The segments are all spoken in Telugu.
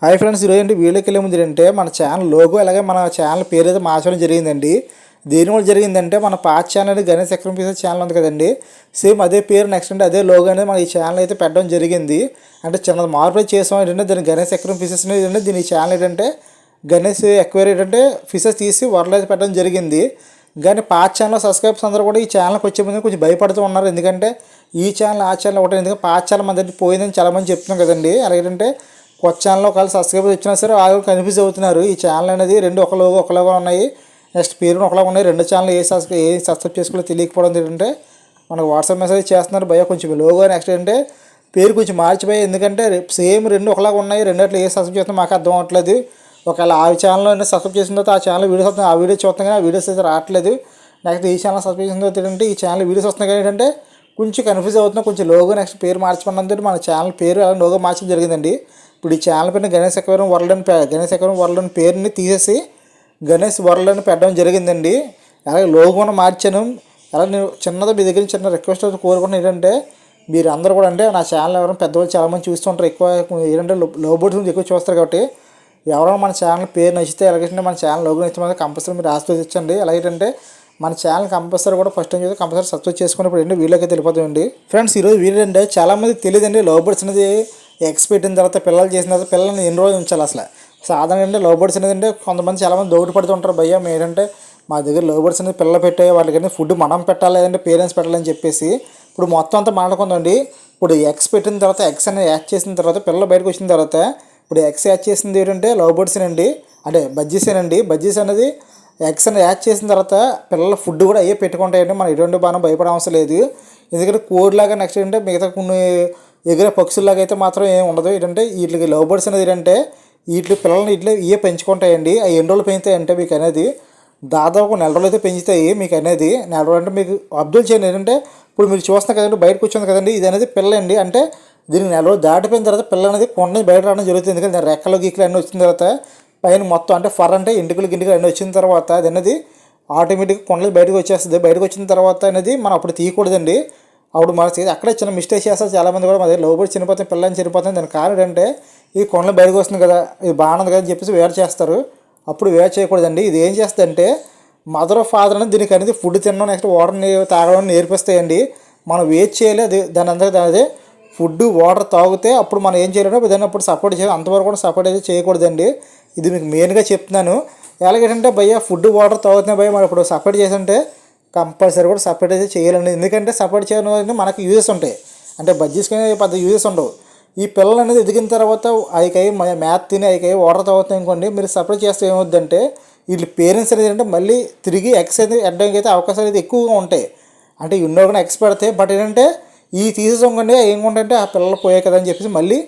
హాయ్ ఫ్రెండ్స్, ఈరోజు వీడియోకి వెళ్ళే ముందు ఏంటంటే మన ఛానల్ లోగో అలాగే మన ఛానల్ పేరు అయితే మార్చడం జరిగిందండి. దేనివల్ల జరిగిందంటే మన పాత ఛానల్ అనేది గణేష్ ఎక్స్ప్రెస్ ఛానల్ ఉంది కదండి, సేమ్ అదే పేరు నెక్స్ట్ అంటే అదే లోగో అనేది మన ఈ ఛానల్ అయితే పెట్టడం జరిగింది. అంటే చిన్న మార్పు చేసాం ఏంటంటే దాన్ని గణేష్ ఎక్స్ప్రెస్ ఫిషెస్ ఏంటంటే దీని ఛానల్ ఏంటంటే గణేష్ ఎక్వేరియం ఏంటంటే ఫిషెస్ తీసి వరల్డ్ అయితే పెట్టడం జరిగింది. కానీ పాత ఛానల్ సబ్స్క్రైబర్స్ అందరూ కూడా ఈ ఛానల్కి వచ్చే ముందు కొంచెం భయపడుతూ ఉన్నారు. ఎందుకంటే ఈ ఛానల్ ఆ ఛానల్ ఒకటే, ఎందుకంటే పాత ఛానల్ మన దగ్గర పోయిందని చాలామంది చెప్తున్నాం కదండి. అలాగేంటే కొత్త ఛానల్లో ఒకవేళ సబ్స్క్రైబర్ వచ్చినా సరే వాళ్ళు కన్ఫ్యూజ్ అవుతున్నారు. ఈ ఛానల్ అనేది రెండు ఒకలాగా ఉన్నాయి, నెక్స్ట్ పేరు ఒకలాగా ఉన్నాయి. రెండు ఛానల్ ఏ సబ్స్క్రైబ్ చేసుకోవాలో తెలియకపోవడం ఏంటంటే మనకు వాట్సాప్ మెసేజ్ చేస్తున్నారు, భయ కొంచెం లోగో నెక్స్ట్ అంటే పేరు కొంచెం మార్చిపోయి, ఎందుకంటే సేమ్ రెండు ఒకలాగా ఉన్నాయి, రెండిట్లో ఏ సబ్స్క్రైబ్ చేస్తున్నా మాకు అర్థం అవ్వట్లేదు. ఒకవేళ ఆ ఛానల్లో సబ్స్క్రైబ్ చేసిన తర్వాత ఆ ఛానల్ వీడియోస్ వస్తున్నాయి, ఆ వీడియో చూస్తాం కానీ ఆ వీడియోస్ అయితే రావట్లేదు. నెక్స్ట్ ఈ ఛానల్ సబ్స్క్రైబ్ చేసిన తర్వాత ఏంటంటే ఈ ఛానల్ వీడియోస్ వస్తున్నాయి కానీ ఏంటంటే కొంచెం కన్ఫ్యూజ్ అవుతున్నాం. కొంచెం లోగో నెక్స్ట్ పేరు మార్చుకున్నందుకు మన ఛానల్ పేరు అలా లోగో మార్చడం జరిగిందండి. ఇప్పుడు ఈ ఛానల్ పైన గణేష్ ఎక్వేరియం వరల్డ్ అని పేరుని తీసేసి గణేష్ వరల్డ్ అని పెట్టడం జరిగిందండి. అలాగే లోగోను మార్చాను. అలాగే నేను చిన్నది మీ దగ్గర చిన్న రిక్వెస్ట్ అయితే కోరుకుంటున్నాను ఏంటంటే మీరు అందరూ కూడా అంటే నా ఛానల్ ఎవరైనా పెద్దవాళ్ళు చాలామంది చూస్తుంటారు, ఎక్కువ ఏంటంటే లో బోర్డ్స్ ఎక్కువ చూస్తారు. కాబట్టి ఎవరైనా మన ఛానల్ పేరు నచ్చితే అలాగే మన ఛానల్ లోగో నచ్చితే కంపల్సరీ మీరు ఆశీర్వదించండి. అలాగేంటే మన ఛానల్ కంపల్సరీ కూడా ఫస్ట్ టైం చూస్తే కంపల్సరీ సబ్స్క్రైబ్ చేసుకుని ఇప్పుడు ఏంటి వీడియోకి వెళ్ళిపోతామండి. ఫ్రెండ్స్, ఈరోజు వీడియో అంటే చాలామంది తెలియదండి, లవ్ బర్డ్స్ అనేది ఎగ్స్ పెట్టిన తర్వాత పిల్లలు చేసిన తర్వాత పిల్లల్ని ఎన్ని రోజులు ఉంచాలి అసలు. సాధారణంగా అంటే లవ్ బర్డ్స్ అనేది అంటే కొంతమంది చాలామంది దౌడు పడుతుంటారు, భయ్య ఏంటంటే మా దగ్గర లవ్ బర్డ్స్ అనేది పిల్లలు పెట్టే వాళ్ళకి ఫుడ్ మనం పెట్టాలి లేదంటే పేరెంట్స్ పెట్టాలని చెప్పేసి ఇప్పుడు మొత్తం అంతా మాట్లాడుకుందండి. ఇప్పుడు ఎగ్స్ పెట్టిన తర్వాత ఎగ్స్ అనేది యాడ్ చేసిన తర్వాత పిల్లలు బయటకు వచ్చిన తర్వాత ఇప్పుడు ఎగ్స్ యాడ్ చేసింది ఏంటంటే లవ్ బర్డ్సేనండి, అంటే బజ్జీసేనండి. బజ్జీస్ అనేది ఎగ్స్ అనేది యాడ్ చేసిన తర్వాత పిల్లల ఫుడ్ కూడా అయ్యే పెట్టుకుంటాయండి. మనం ఎటువంటి బాగా భయపడే అవసరం లేదు. ఎందుకంటే కోడిలాగా నెక్స్ట్ ఏంటంటే మిగతా కొన్ని ఎగిరే పక్షుల్లాగా అయితే మాత్రం ఏమి ఉండదు. ఏంటంటే వీటికి లవ్ బర్డ్స్ అనేది ఏంటంటే వీటి పిల్లల్ని ఇట్లా ఇవే పెంచుకుంటాయండి. అవి ఎన్ని రోజులు పెంచుతాయి అంటే మీకు అనేది దాదాపు నెల రోజులు అయితే పెంచుతాయి. మీకు అనేది నెల రోజులు అంటే మీకు అబ్జర్వ్ చేయండి. ఏంటంటే ఇప్పుడు మీరు చూస్తున్నారు కదండి, బయటకు వచ్చింది కదండి, ఇది అనేది పిల్ల అండి. అంటే దీనికి నెల రోజులు దాటిపోయిన తర్వాత పిల్ల అనేది కొండ బయట రావడం జరుగుతుంది. ఎందుకంటే రెక్కలు గీకలు అన్నీ వచ్చిన తర్వాత పైన మొత్తం అంటే ఫర్ అంటే ఇంటికలు అన్నీ వచ్చిన తర్వాత అది అనేది ఆటోమేటిక్గా కొండలు బయటకు వచ్చేస్తుంది. బయటకు వచ్చిన తర్వాత అనేది మనం అప్పుడు తీయకూడదండి. అప్పుడు మన అక్కడే చిన్న మిస్టేక్ చేస్తారు చాలామంది కూడా. మా దగ్గర లవ్ బర్డ్స్ చనిపోతాయి, పిల్లల్ని చనిపోతాయి. దాని కారణం ఏంటంటే ఈ కొండలు బయటకు వస్తుంది కదా, ఇది బాగుంది కదా అని చెప్పేసి వేరు చేస్తారు. అప్పుడు వేరు చేయకూడదండి. ఇది ఏం చేస్తుందంటే మదర్ ఫాదర్ అనేది దీనికి అనేది ఫుడ్ తినడం నెక్స్ట్ వాటర్ని తాగడం నేర్పిస్తాయండి. మనం వేట్ చేయాలి, అది దాని అందరికీ అదే ఫుడ్ వాటర్ తాగితే అప్పుడు మనం ఏం చేయాలంటే దాన్ని అప్పుడు సపోర్ట్ చేయాలి. అంతవరకు కూడా సపోర్ట్ అయితే చేయకూడదండి. ఇది మీకు మెయిన్గా చెప్తున్నాను. ఎలాగంటే భయ్య ఫుడ్ వాటర్ తాగుతున్నాయి భయ్య మనం ఇప్పుడు సపోర్ట్ చేస్తుంటే కంపల్సరీ కూడా సపరేట్ అయితే చేయాలండి. ఎందుకంటే సపరేట్ చేయడం మనకి యూజెస్ ఉంటాయి, అంటే బజ్జీస్కి పెద్ద యూజెస్ ఉండవు. ఈ పిల్లలు అనేది ఎదిగిన తర్వాత అవి మ్యాథ్ తిని అవి వాటర్ తాగుతాయి అనుకోండి, మీరు సపరేట్ చేస్తే ఏమవుద్దంటే వీళ్ళు పేరెంట్స్ అనేది అంటే మళ్ళీ తిరిగి ఎగ్స్ అనేది ఎడ్డానికి అయితే అవకాశాలు అయితే ఎక్కువగా ఉంటాయి. అంటే ఇండోగా ఎగ్స్ పెడతాయి, బట్ ఏంటంటే ఈ తీసేసుకోండి ఏముంటే ఆ పిల్లలు పోయాయి కదా అని చెప్పేసి మళ్ళీ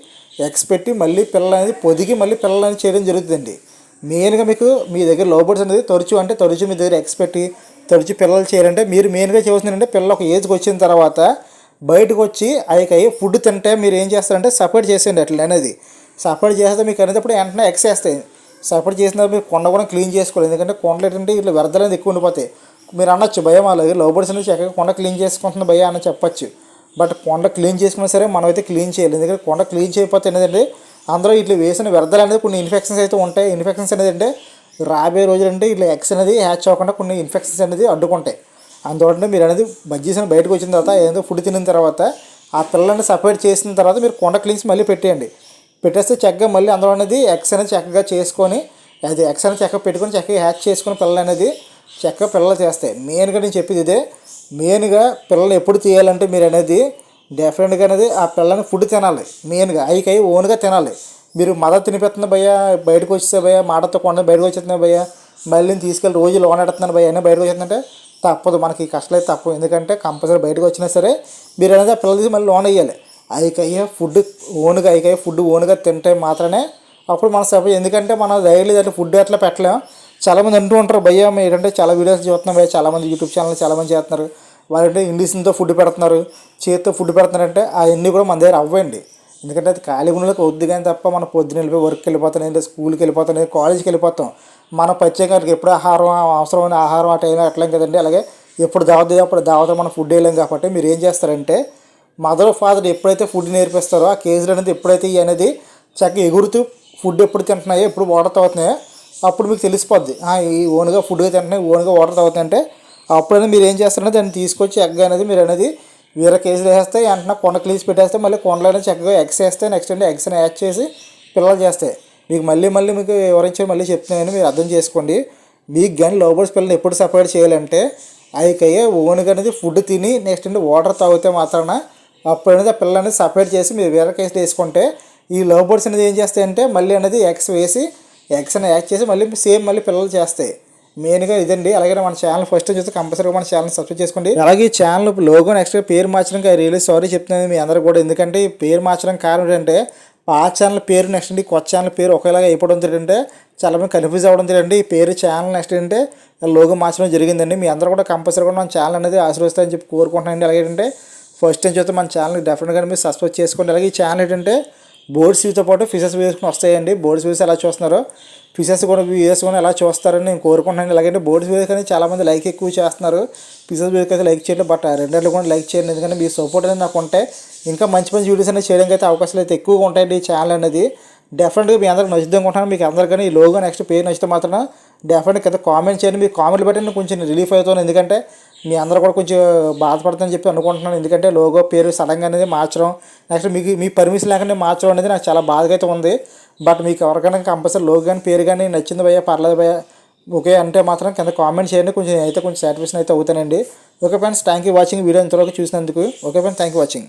ఎగ్స్ పెట్టి మళ్ళీ పిల్లలు అనేది పొదిగి మళ్ళీ పిల్లలు అనేది చేయడం జరుగుతుందండి. మెయిన్గా మీకు మీ దగ్గర లవ్ బర్డ్స్ అనేది తరచు మీ దగ్గర ఎగ్స్ పెట్టి తరచు పిల్లలు చేయాలంటే మీరు మెయిన్గా చేయవలసింది అంటే పిల్లలు ఒక ఏజ్కి వచ్చిన తర్వాత బయటకు వచ్చి అవి ఫుడ్ తింటే మీరు ఏం చేస్తారంటే సపరేట్ చేసేయండి. అట్లా అనేది సపరేట్ చేస్తే మీకు అనేది అప్పుడు వెంటనే ఎగ్స్ వేస్తాయి. సపరేట్ చేసిన మీరు కొండ కూడా క్లీన్ చేసుకోవాలి. ఎందుకంటే కొండలు ఏంటంటే ఇట్లా వ్యర్థాలు అనేది ఎక్కువ ఉండిపోతాయి. మీరు అనొచ్చు భయం అలాగే లవ్ బర్డ్స్ అనేది చక్కగా కొండ క్లీన్ చేసుకుంటుంది భయ అని చెప్పచ్చు. బట్ కొండ క్లీన్ చేసుకున్నా సరే మనం అయితే క్లీన్ చేయాలి. ఎందుకంటే కొండ క్లీన్ చేయకపోతే ఏంటంటే అందరూ ఇట్లా వేసిన వ్యర్థాలు అనేది కొన్ని ఇన్ఫెక్షన్స్ అయితే ఉంటాయి. ఇన్ఫెక్షన్స్ అనేది అంటే రాబోయే రోజులు అంటే ఇట్లా ఎగ్స్ అనేది హ్యాచ్ అవ్వకుండా కొన్ని ఇన్ఫెక్షన్స్ అనేది అడ్డుకుంటాయి. అందువల్ల మీరు అనేది బజ్జీస్ అని బయటకు వచ్చిన తర్వాత ఏదో ఫుడ్ తిన్న తర్వాత ఆ పిల్లల్ని సపరేట్ చేసిన తర్వాత మీరు కొండ క్లీన్స్ మళ్ళీ పెట్టేయండి. పెట్టేస్తే చక్కగా మళ్ళీ అందులో అనేది ఎగ్స్ అనేది చక్కగా చేసుకొని అది ఎగ్స్ అనేది చక్కగా పెట్టుకొని చక్కగా హ్యాచ్ చేసుకొని పిల్లలు అనేది చక్కగా పిల్లలు చేస్తాయి. మెయిన్గా నేను చెప్పేది ఇదే. మెయిన్గా పిల్లలు ఎప్పుడు తీయాలంటే మీరు అనేది డెఫినెట్గా అనేది ఆ పిల్లల్ని ఫుడ్ తినాలి. మెయిన్గా అవి ఓన్గా తినాలి. మీరు మదర్ తినిపెడుతుంది భయ్య, బయటకు వచ్చేస్తే భయ్య మాటతో కొండ బయటకు వచ్చేస్తున్నాయి భయ్య, మళ్ళీ తీసుకెళ్ళి రోజు లోన్ ఎడుతున్నాను భయ్య అయినా బయటకు వచ్చేస్తుందంటే తప్పదు. మనకి కష్టాలు అయితే తప్పదు. ఎందుకంటే కంపల్సరీ బయటకు వచ్చినా సరే మీరు అనేది ఆ పిల్లలు తీసి మళ్ళీ లోన్ వేయాలి. అవి ఫుడ్ ఓన్గా తింటే మాత్రమే అప్పుడు మన సపోజ్. ఎందుకంటే మనం డైలీ అట్లా ఫుడ్ అట్లా పెట్టలేము. చాలామంది అంటూ ఉంటారు భయ్య ఏంటంటే చాలా వీడియోస్ చూస్తున్నాం భయ్య, చాలామంది యూట్యూబ్ ఛానల్ చాలామంది చేస్తున్నారు. వాళ్ళంటే ఇండిషన్తో ఫుడ్ పెడుతున్నారు, చేతితో ఫుడ్ పెడుతున్నారంటే అవన్నీ కూడా మన దగ్గర అవ్వండి. ఎందుకంటే అది ఖాళీ గుణాలకు వద్దు కానీ తప్ప మనం పొద్దున్న వెళ్ళిపోయి వర్క్కి వెళ్ళిపోతాం, లేదా స్కూల్కి వెళ్ళిపోతాం, లేదా కాలేజ్కి వెళ్ళిపోతాం. మన ప్రత్యేకంగా ఎప్పుడు ఆహారం అవసరమైన ఆహారం ఆ టైంలో అట్లేం కదండి. అలాగే ఎప్పుడు అప్పుడు దావత మనం ఫుడ్ వేయలేం. కాబట్టి మీరు ఏం చేస్తారంటే మదర్ ఫాదర్ ఎప్పుడైతే ఫుడ్ నేర్పిస్తారో ఆ కేజీలు అనేది ఎప్పుడైతే అనేది చక్కగా ఎగురుతూ ఫుడ్ ఎప్పుడు తింటున్నాయో ఎప్పుడు వాటర్ తాగుతున్నాయో అప్పుడు మీకు తెలిసిపోద్ది. ఈ ఓన్గా ఫుడ్గా తింటున్నాయి, ఓన్గా వాటర్ తాగుతాయంటే అప్పుడైనా మీరు ఏం చేస్తారంటే దాన్ని తీసుకొచ్చి ఎగ్ అనేది మీరు అనేది వేరే కేజీలు వేస్తే వెంటనే కొండ క్లీజ్ పెట్టేస్తే మళ్ళీ కొండలో అనేది చక్కగా ఎగ్స్ వేస్తే నెక్స్ట్ అంటే ఎగ్స్ని యాడ్ చేసి పిల్లలు చేస్తాయి. మీకు మళ్ళీ మీకు వివరించి మళ్ళీ చెప్తున్నాను, మీరు అర్థం చేసుకోండి. మీకు కానీ లవ్ బర్డ్స్ పిల్లల్ని ఎప్పుడు సపరేట్ చేయాలంటే అయ్యే ఓన్గా అనేది ఫుడ్ తిని నెక్స్ట్ అంటే వాటర్ తాగితే మాత్రాన అప్పుడు అనేది ఆ పిల్లలు అనేది సపరేట్ చేసి మీరు వేరే కేసులు వేసుకుంటే ఈ లవ్ బర్డ్స్ అనేది ఏం చేస్తాయంటే మళ్ళీ అనేది ఎగ్స్ వేసి ఎగ్స్ అని యాడ్ చేసి మళ్ళీ సేమ్ మళ్ళీ పిల్లలు చేస్తాయి. మెయిన్గా ఇదండి. అలాగే మన ఛానల్ ఫస్ట్ చూస్తే కంపల్సరీగా మన ఛానల్ సబ్స్క్రైబ్ చేసుకోండి. అలాగే ఈ ఛానల్ లోగో నెక్స్ట్ పేరు మార్చడానికి రియల్లీ సారీ చెప్తున్నాను మీ అందరూ కూడా. ఎందుకంటే ఈ పేరు మార్చడం కారణం ఏంటంటే పాత ఛానల్ పేరు నెక్స్ట్ అండి కొత్త ఛానల్ పేరు ఒకేలాగా అయిపోవడం ఏంటంటే చాలా మంది కన్ఫ్యూజ్ అవ్వడం ఏంటంటే ఈ పేరు ఛానల్ నెక్స్ట్ ఏంటంటే లోగో మార్చడం జరిగిందండి. మీ అందరూ కూడా కంపల్సరీగా మన ఛానల్ అనేది ఆశీర్వదిస్తారని చెప్పి కోరుకుంటున్నానండి. అలాగే ఏంటంటే ఫస్ట్ టైం చూస్తే మన ఛానల్ డెఫినెట్గా మీరు సబ్స్క్రైబ్ చేసుకోండి. అలాగే ఈ ఛానల్ ఏంటంటే బోర్డ్స్ వ్యూతో పాటు ఫిషెస్ వ్యూస్ వస్తాయండి. బోర్డ్స్ వ్యూస్ ఎలా చూస్తున్నారో ఫిషెస్ కూడా వ్యూస్ కూడా ఎలా చూస్తారని నేను కోరుకుంటున్నాను. అలాగే బోర్డ్స్ వ్యూస్ కానీ చాలామంది లైక్ ఎక్కువ చేస్తున్నారు, ఫిషెస్ వ్యూస్ అయితే లైక్ చేయలేదు. బట్ రెండేళ్ళు కూడా లైక్ చేయండి, ఎందుకంటే మీ సపోర్ట్ అనేది నాకు ఉంటే ఇంకా మంచి మంచి వీడియోస్ అనేది చేయడానికి అయితే అవకాశాలు అయితే ఎక్కువగా ఉంటాయండి. ఈ ఛానల్ అనేది డెఫినెట్గా మీ అందరికి నచ్చుద్దాం అనుకుంటున్నాను. మీకు అందరికీ ఈ లోగో నెక్స్ట్ పేరు నచ్చితే మాత్రం డెఫినెట్గా కింద కామెంట్ చేయండి. మీ కామెంట్లు బట్టి నేను కొంచెం రిలీఫ్ అవుతాను, ఎందుకంటే మీ అందరూ కూడా కొంచెం బాధపడతానని చెప్పి అనుకుంటున్నాను. ఎందుకంటే లోగో పేరు సడన్గా అనేది మార్చడం నెక్స్ట్ మీకు మీ పర్మిషన్ లేకుండా మార్చడం అనేది నాకు చాలా బాధగా అయితే ఉంది. బట్ మీకు ఎవరికైనా కంపల్సరీ లోగో కానీ పేరు కానీ నచ్చింది భయ్యా, పర్లేదు భయ్యా, ఓకే అంటే మాత్రం కింద కామెంట్ చేయండి. కొంచెం సాటిస్ఫాక్షన్ అయితే అవుతానండి. Okay friends, thank you watching video ఇంతవరకు చూసినందుకు. Okay friends, thank you watching.